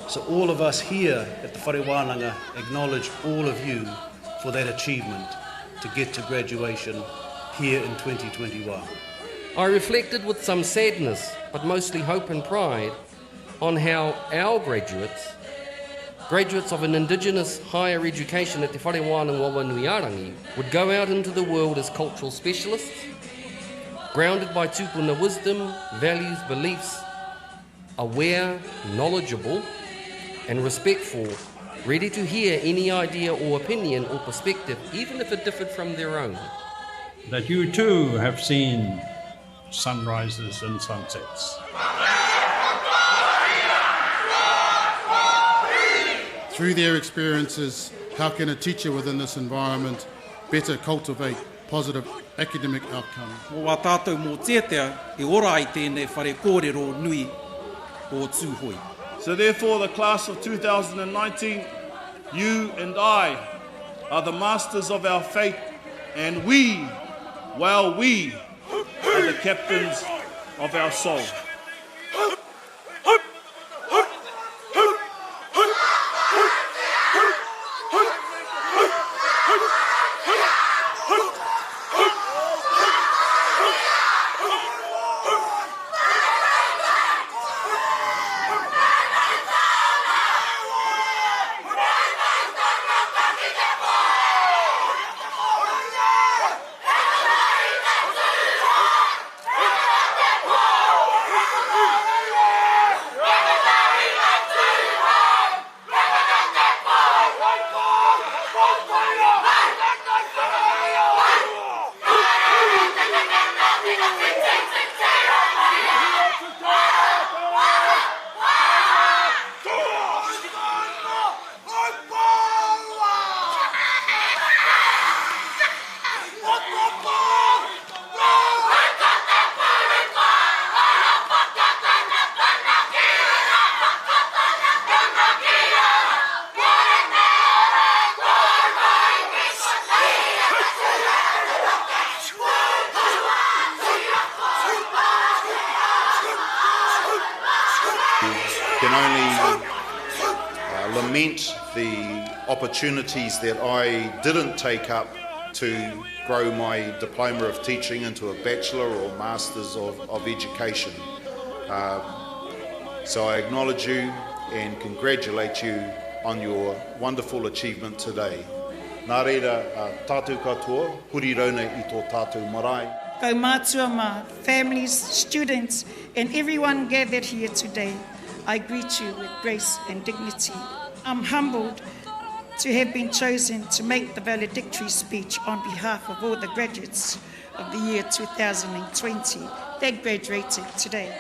So all of us here at the Whare Wānanga acknowledge all of you for that achievement to get to graduation here in 2021. I reflected with some sadness, but mostly hope and pride, on how our graduates of an Indigenous higher education at Te Whare Wānanga Wawanuiarangi, would go out into the world as cultural specialists, grounded by tupuna wisdom, values, beliefs, aware, knowledgeable, and respectful, ready to hear any idea or opinion or perspective, even if it differed from their own. That you too have seen sunrises and sunsets. Through their experiences, how can a teacher within this environment better cultivate positive academic outcomes? Wa tātou mō tētea e ora i tēnei whare kōrero nui o tūhoi. So therefore, the class of 2019, you and I are the masters of our fate, and we, while we are the captains of our soul. Can only lament the opportunities that I didn't take up to grow my diploma of teaching into a bachelor or master's of education. So I acknowledge you and congratulate you on your wonderful achievement today. Nā reira, tātou katoa, huri rauna I tō tātou marae. Kaumātua ma families, students, and everyone gathered here today, I greet you with grace and dignity. I'm humbled to have been chosen to make the valedictory speech on behalf of all the graduates of the year 2020 that graduated today.